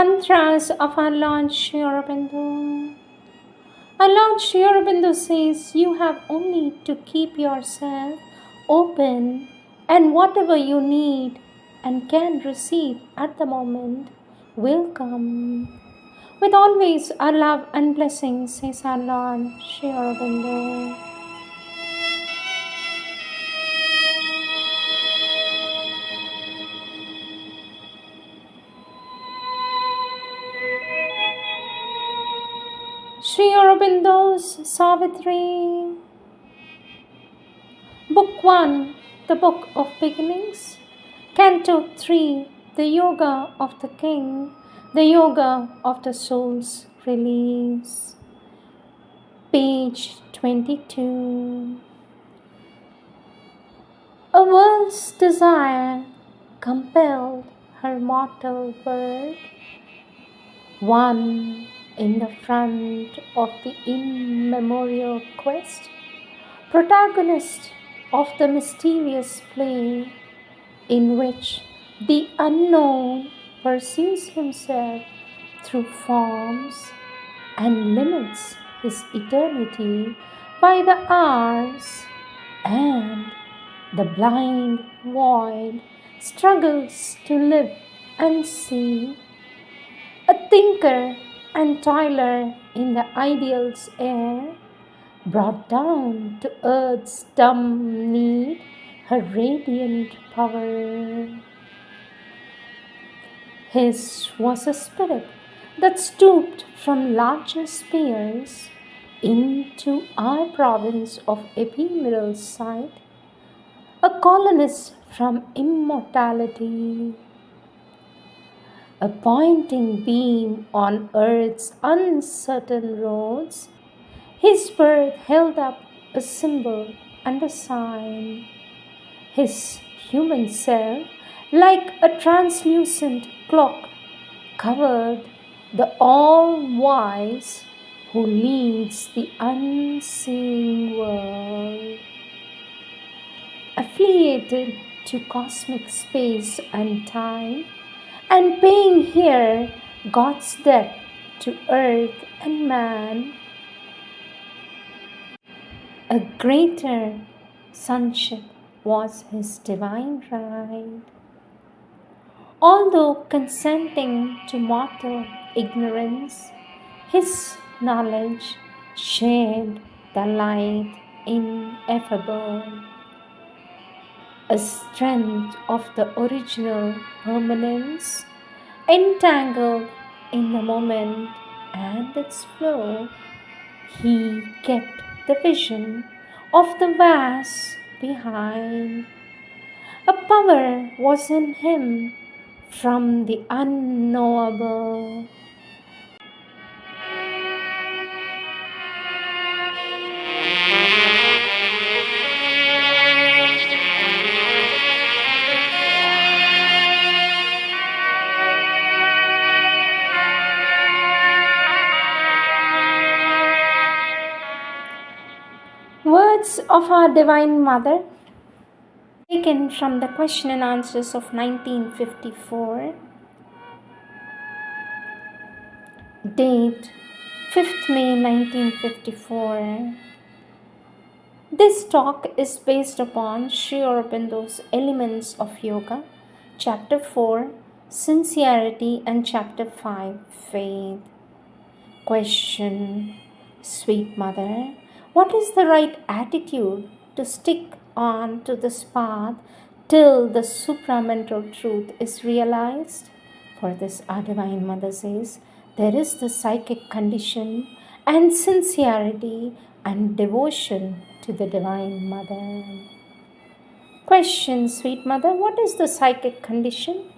Mantras of our Lord Sri Aurobindo. Our Lord Sri Aurobindo says you have only to keep yourself open, and whatever you need and can receive at the moment will come. With always our love and blessings, says our Lord Sri Aurobindo. Sri Aurobindo's Savitri. Book 1, The Book of Beginnings. Canto 3, The Yoga of the King, The Yoga of the Soul's Release. Page 22. A world's desire compelled her mortal birth, one in the front of the immemorial quest, protagonist of the mysterious play in which the unknown pursues himself through forms and limits his eternity by the hours, and the blind void struggles to live and see. A thinker and toiler in the ideal's air, brought down to earth's dumb need her radiant power. His was a spirit that stooped from larger spheres into our province of ephemeral sight, a colonist from immortality, a pointing beam on earth's uncertain roads. His birth held up a symbol and a sign. His human self, like a translucent cloak, covered the all-wise who leads the unseen world. Affiliated to cosmic space and time, and paying here God's debt to earth and man, a greater sonship was his divine right. Although consenting to mortal ignorance, his knowledge shared the light ineffable, a strength of the original permanence, entangled in the moment and its flow. He kept the vision of the vast behind. A power was in him from the unknowable. Words of our Divine Mother, taken from the question and answers of 1954. Date 5th May 1954. This talk is based upon Sri Aurobindo's Elements of Yoga, Chapter 4, Sincerity, and Chapter 5, Faith. Question: Sweet Mother, what is the right attitude to stick on to this path till the supramental truth is realized? For this, our Divine Mother says, there is the psychic condition and sincerity and devotion to the Divine Mother. Question: Sweet Mother, what is the psychic condition?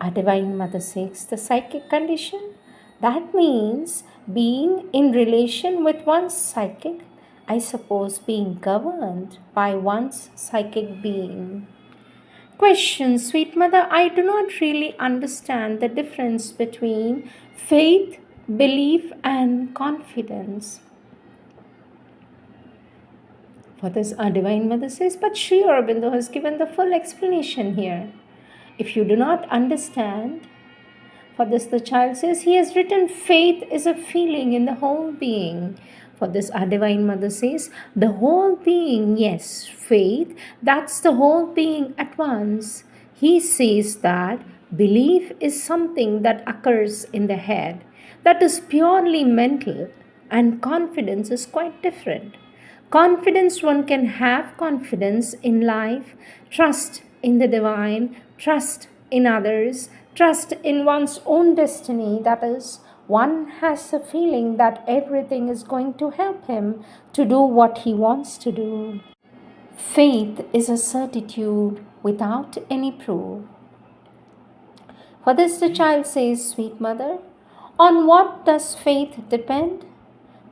Our Divine Mother says, the psychic condition, that means being in relation with one's psychic, I suppose being governed by one's psychic being. Question: Sweet Mother, I do not really understand the difference between faith, belief, and confidence. For this, our Divine Mother says, but Sri Aurobindo has given the full explanation here. If you do not understand, For this, the child says, he has written, faith is a feeling in the whole being. For this, our Divine Mother says, the whole being, yes, faith, that's the whole being at once. He says that belief is something that occurs in the head, that is purely mental, and confidence is quite different. Confidence, one can have confidence in life, trust in the divine, trust in others, trust in one's own destiny. That is, one has a feeling that everything is going to help him to do what he wants to do. Faith is a certitude without any proof. For this, the child says, sweet mother, on what does faith depend?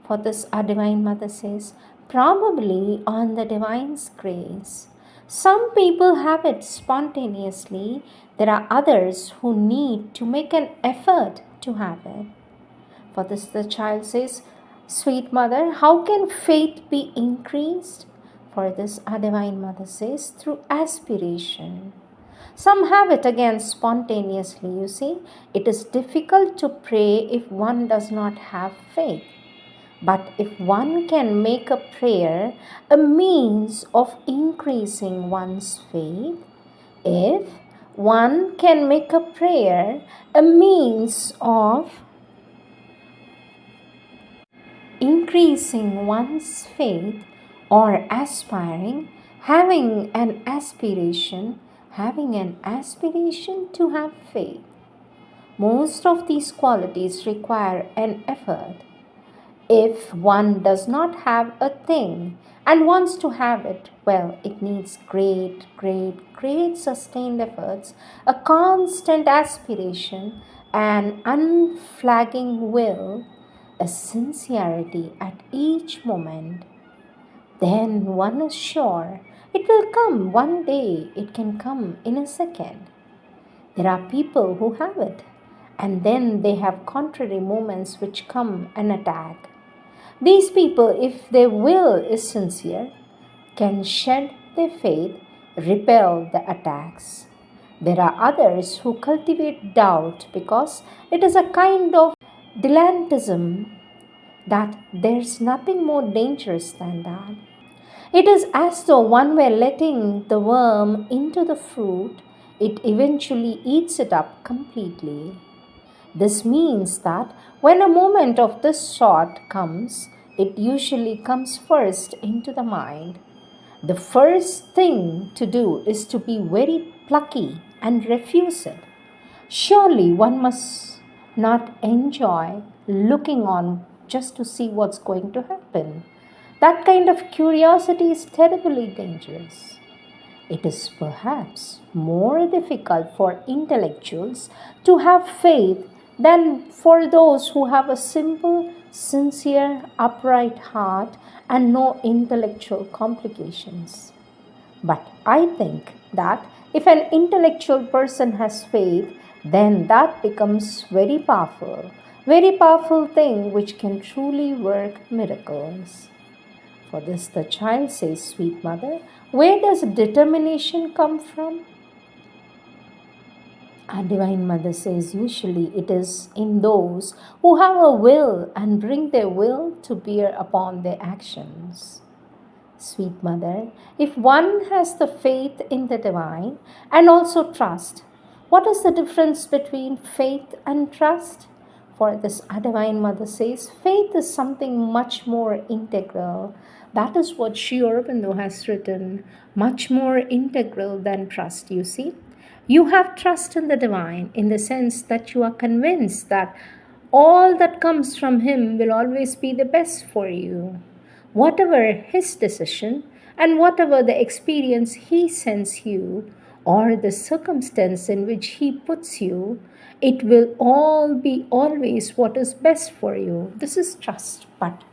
For this, our Divine Mother says, probably on the Divine's grace. Some people have it spontaneously. There are others who need to make an effort to have it. For this, the child says, sweet mother, how can faith be increased? For this, our Divine Mother says, through aspiration. Some have it again spontaneously, you see. It is difficult to pray if one does not have faith. But if one can make a prayer a means of increasing one's faith, if one can make a prayer a means of increasing one's faith or aspiring, having an aspiration to have faith. Most of these qualities require an effort. If one does not have a thing and wants to have it, well, it needs great sustained efforts, a constant aspiration, an unflagging will, a sincerity at each moment. Then one is sure it will come one day, it can come in a second. There are people who have it, and then they have contrary moments which come and attack. These people, if their will is sincere, can shed their faith, repel the attacks. There are others who cultivate doubt because it is a kind of dilettantism that there's nothing more dangerous than that. It is as though one were letting the worm into the fruit, it eventually eats it up completely. This means that when a moment of this sort comes, it usually comes first into the mind. The first thing to do is to be very plucky and refuse it. Surely one must not enjoy looking on just to see what's going to happen. That kind of curiosity is terribly dangerous. It is perhaps more difficult for intellectuals to have faith than for those who have a simple, sincere, upright heart and no intellectual complications. But I think that if an intellectual person has faith, then that becomes very powerful thing which can truly work miracles. For this, the child says, sweet mother, where does determination come from? Our Divine Mother says, usually it is in those who have a will and bring their will to bear upon their actions. Sweet mother, if one has the faith in the divine and also trust, what is the difference between faith and trust? For this, our Divine Mother says, faith is something much more integral. That is what Sri Aurobindo has written, much more integral than trust, you see. You have trust in the divine in the sense that you are convinced that all that comes from him will always be the best for you. Whatever his decision and whatever the experience he sends you or the circumstance in which he puts you, it will all be always what is best for you. This is trust. But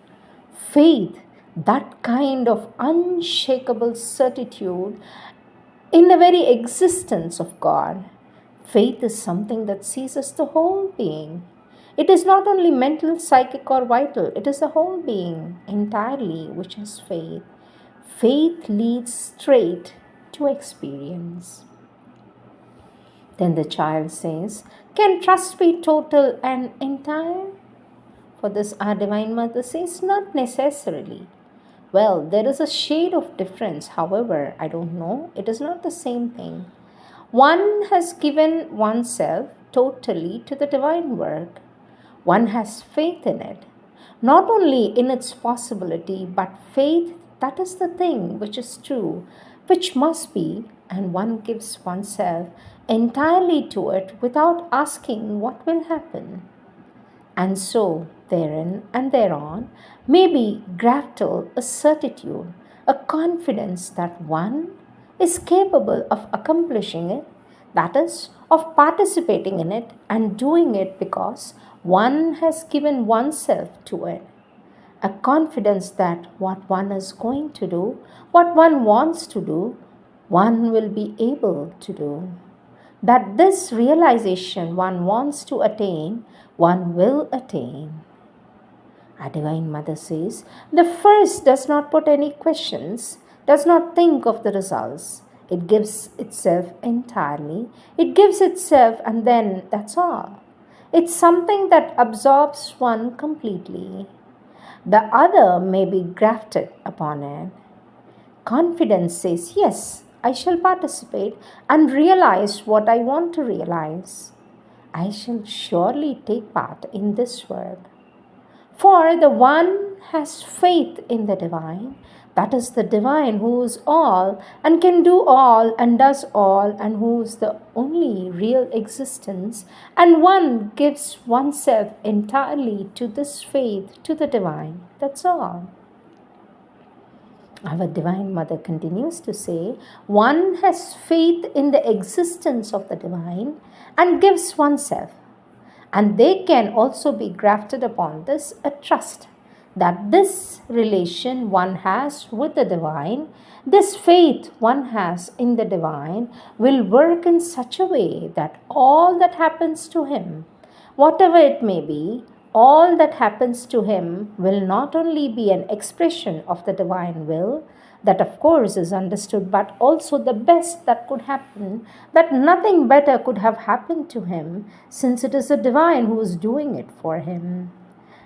faith, that kind of unshakable certitude in the very existence of God, faith is something that seizes the whole being. It is not only mental, psychic, or vital, it is the whole being entirely which has faith. Faith leads straight to experience. Then the child says, can trust be total and entire? For this, our Divine Mother says, not necessarily. Well, there is a shade of difference. However, I don't know. It is not the same thing. One has given oneself totally to the divine work. One has faith in it, not only in its possibility, but faith that is the thing which is true, which must be, and one gives oneself entirely to it without asking what will happen. And so, therein and thereon, may be grafted a certitude, a confidence that one is capable of accomplishing it, that is, of participating in it and doing it because one has given oneself to it. A confidence that what one is going to do, what one wants to do, one will be able to do. That this realization one wants to attain, one will attain. Our Divine Mother says, the first does not put any questions, does not think of the results. It gives itself entirely. It gives itself, and then that's all. It's something that absorbs one completely. The other may be grafted upon it. Confidence says, yes, I shall participate and realize what I want to realize. I shall surely take part in this work. For the one has faith in the divine, that is the divine who is all and can do all and does all and who is the only real existence, and one gives oneself entirely to this faith, to the divine. That's all. Our Divine Mother continues to say, one has faith in the existence of the divine and gives oneself. And they can also be grafted upon this a trust that this relation one has with the divine, this faith one has in the divine, will work in such a way that all that happens to him, whatever it may be, all that happens to him will not only be an expression of the divine will, that of course is understood, but also the best that could happen, that nothing better could have happened to him, since it is the divine who is doing it for him.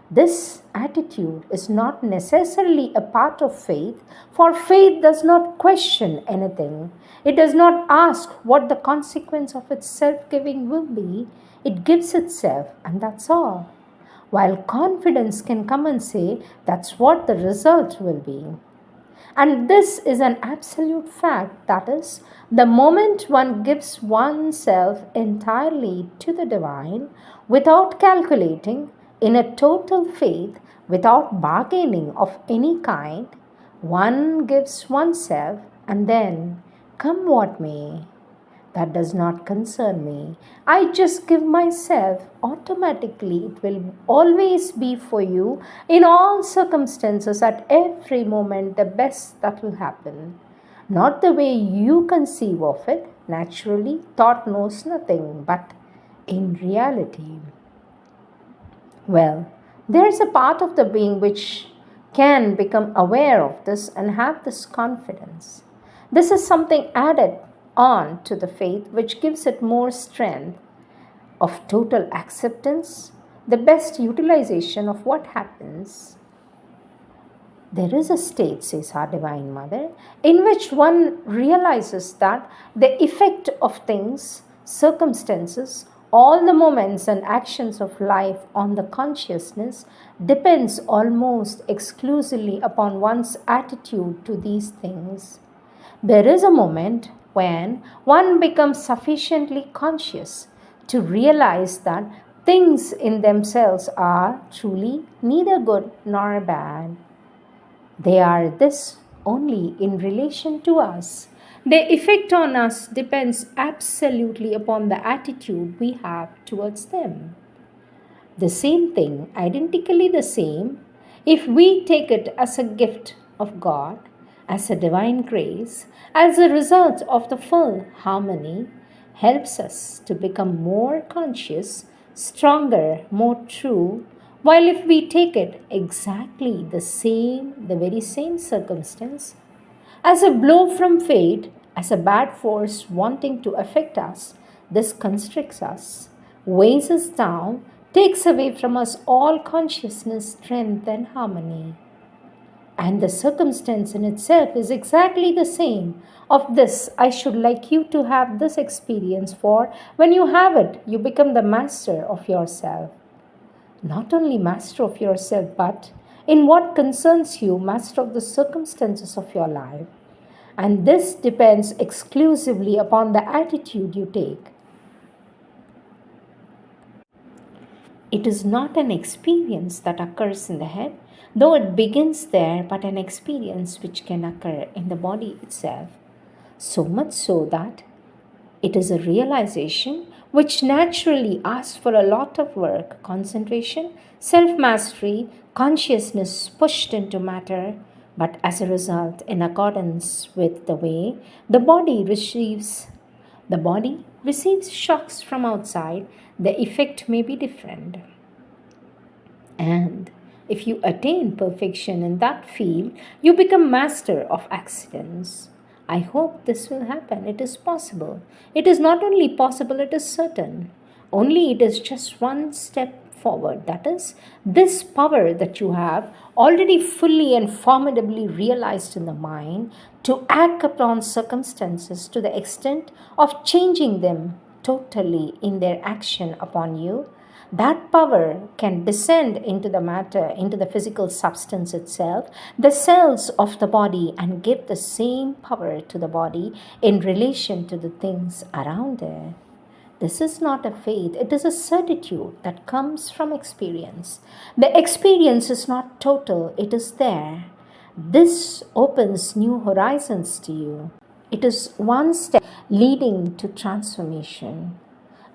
This attitude is not necessarily a part of faith, for faith does not question anything. It does not ask what the consequence of its self-giving will be. It gives itself, and that's all. While confidence can come and say, that's what the result will be. And this is an absolute fact, that is, the moment one gives oneself entirely to the divine, without calculating, in a total faith, without bargaining of any kind, one gives oneself, and then, come what may, that does not concern me. I just give myself. Automatically, it will always be for you in all circumstances, at every moment, the best that will happen. Not the way you conceive of it. Naturally, thought knows nothing, but in reality. Well, there is a part of the being which can become aware of this and have this confidence. This is something added on to the faith which gives it more strength of total acceptance, the best utilization of what happens. There is a state, says our Divine Mother, in which one realizes that the effect of things, circumstances, all the moments and actions of life on the consciousness depends almost exclusively upon one's attitude to these things. There is a moment when one becomes sufficiently conscious to realize that things in themselves are truly neither good nor bad. They are this only in relation to us. Their effect on us depends absolutely upon the attitude we have towards them. The same thing, identically the same, if we take it as a gift of God, as a divine grace, as a result of the full harmony, helps us to become more conscious, stronger, more true, while if we take it exactly the very same circumstance, as a blow from fate, as a bad force wanting to affect us, This constricts us, weighs us down, takes away from us all consciousness, strength, and harmony. And the circumstance in itself is exactly the same. Of this, I should like you to have this experience, for when you have it, you become the master of yourself. Not only master of yourself, but in what concerns you, master of the circumstances of your life. And this depends exclusively upon the attitude you take. It is not an experience that occurs in the head, though it begins there, but an experience which can occur in the body itself. So much so that it is a realization which naturally asks for a lot of work, concentration, self mastery, consciousness pushed into matter, but as a result, in accordance with the way the body receives shocks from outside, the effect may be different. And if you attain perfection in that field, you become master of accidents. I hope this will happen. It is possible. It is not only possible, it is certain. Only it is just one step forward. That is, this power that you have already fully and formidably realized in the mind to act upon circumstances to the extent of changing them totally in their action upon you. That power can descend into the matter, into the physical substance itself, the cells of the body, and give the same power to the body in relation to the things around it. This is not a faith, it is a certitude that comes from experience. The experience is not total, it is there. This opens new horizons to you. It is one step leading to transformation.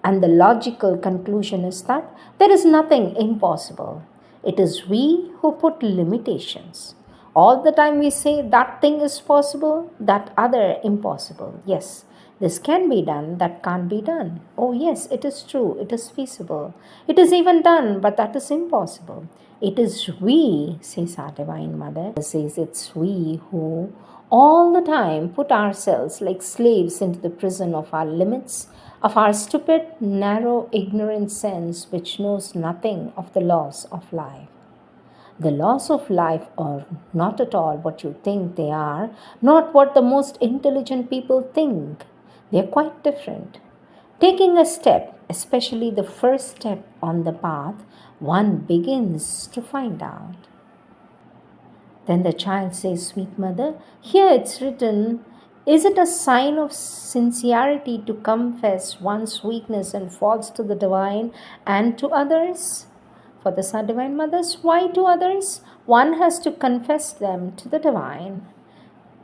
And the logical conclusion is that there is nothing impossible. It is we who put limitations. All the time we say that thing is possible, that other impossible. Yes, this can be done, that can't be done. Oh, yes, it is true, it is feasible. It is even done, but that is impossible. It is we, says our Divine Mother, says it's we who all the time put ourselves like slaves into the prison of our limits, of our stupid, narrow, ignorant sense which knows nothing of the laws of life. The laws of life are not at all what you think they are, not what the most intelligent people think. They are quite different. Taking a step, especially the first step on the path, one begins to find out. Then the child says, Sweet Mother, here it's written, is it a sign of sincerity to confess one's weakness and faults to the divine and to others? For the Divine Mothers, why to others? One has to confess them to the divine.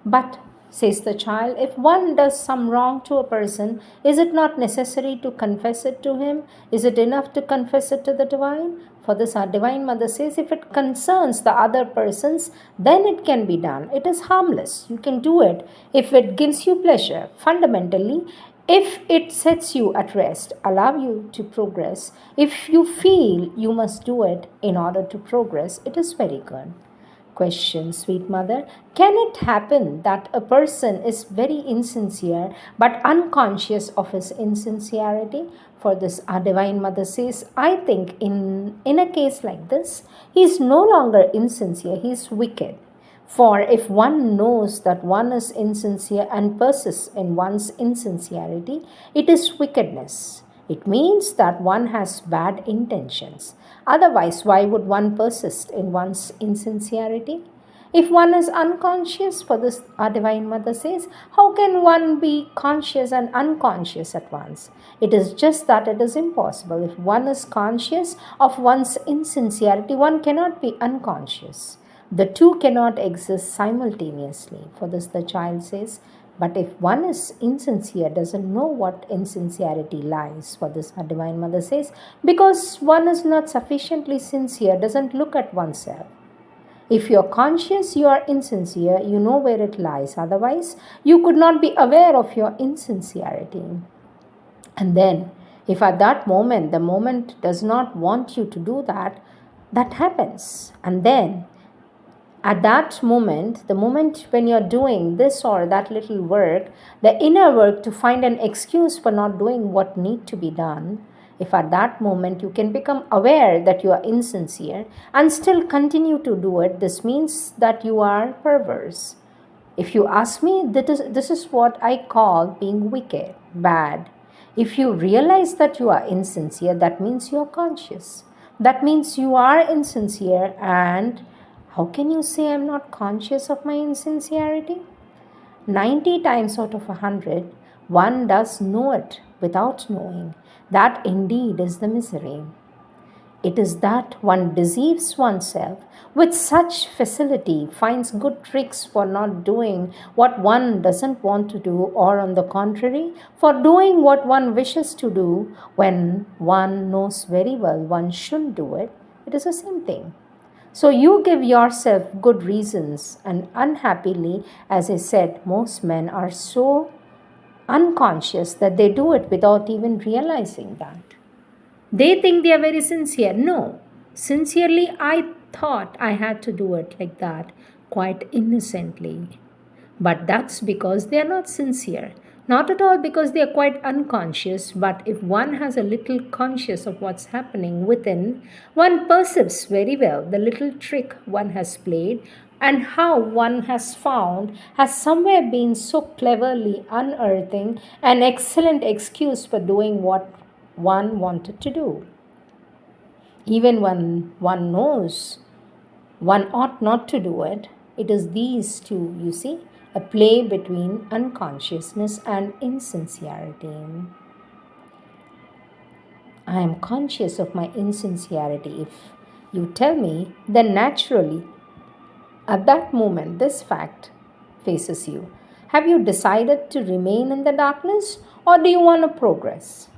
But, says the child, if one does some wrong to a person, is it not necessary to confess it to him? Is it enough to confess it to the divine? For this, our Divine Mother says, if it concerns the other persons, then it can be done. It is harmless. You can do it if it gives you pleasure. Fundamentally, if it sets you at rest, allow you to progress, if you feel you must do it in order to progress, it is very good. Question, Sweet Mother, can it happen that a person is very insincere but unconscious of his insincerity? For this, our Divine Mother says, I think in a case like this, he is no longer insincere, he is wicked. For if one knows that one is insincere and persists in one's insincerity, it is wickedness. It means that one has bad intentions. Otherwise, why would one persist in one's insincerity? If one is unconscious, for this our Divine Mother says, how can one be conscious and unconscious at once? It is just that it is impossible. If one is conscious of one's insincerity, one cannot be unconscious. The two cannot exist simultaneously. For this the child says, but if one is insincere, doesn't know what insincerity lies. For this, our Divine Mother says, because one is not sufficiently sincere, doesn't look at oneself. If you're conscious you are insincere, you know where it lies. Otherwise, you could not be aware of your insincerity. And then, if at that moment, the moment does not want you to do that, that happens. And then, At that moment, the moment when you're doing this or that little work, the inner work to find an excuse for not doing what need to be done, if at that moment you can become aware that you are insincere and still continue to do it, this means that you are perverse. If you ask me, this is what I call being wicked, bad. If you realize that you are insincere, that means you are conscious. That means you are insincere, and how can you say I'm not conscious of my insincerity? 90 times out of 100, one does know it without knowing. That indeed is the misery. It is that one deceives oneself with such facility, finds good tricks for not doing what one doesn't want to do, or on the contrary, for doing what one wishes to do when one knows very well one shouldn't do it. It is the same thing. So you give yourself good reasons, and unhappily, as I said, most men are so unconscious that they do it without even realizing that. They think they are very sincere. No, sincerely, I thought I had to do it like that, quite innocently. But that's because they are not sincere. Not at all because they are quite unconscious, but if one has a little conscious of what's happening within, one perceives very well the little trick one has played and how one has found has somewhere been so cleverly unearthing an excellent excuse for doing what one wanted to do. Even when one knows one ought not to do it, it is these two, you see, a play between unconsciousness and insincerity. I am conscious of my insincerity. If you tell me, then naturally, at that moment, this fact faces you. Have you decided to remain in the darkness, or do you want to progress?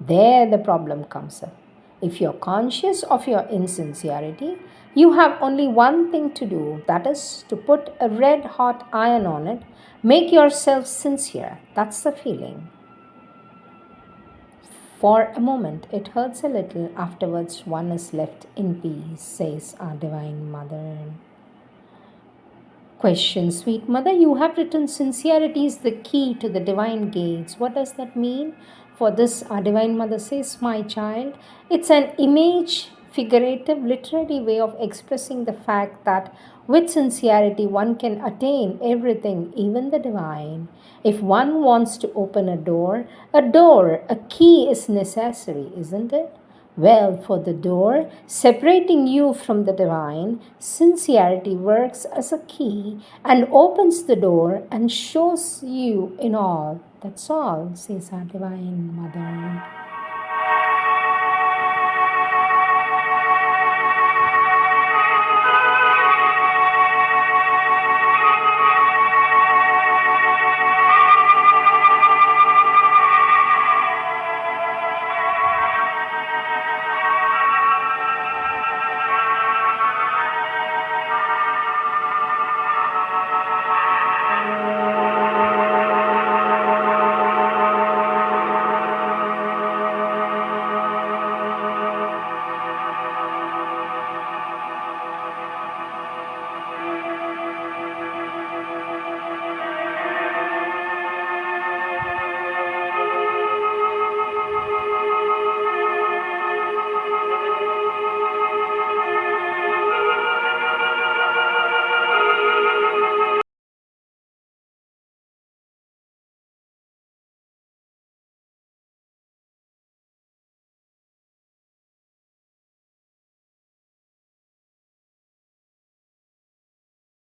There the problem comes up. If you're conscious of your insincerity, you have only one thing to do, that is to put a red hot iron on it. Make yourself sincere. That's the feeling. For a moment, it hurts a little. Afterwards, one is left in peace, says our Divine Mother. Question, sweet mother, you have written sincerity is the key to the divine gates. What does that mean? For this, our Divine Mother says, my child, it's an image, figurative, literary way of expressing the fact that with sincerity one can attain everything, even the divine. If one wants to open a key is necessary, isn't it? Well, for the door, separating you from the divine, sincerity works as a key and opens the door and shows you in all. That's all, says our Divine Mother.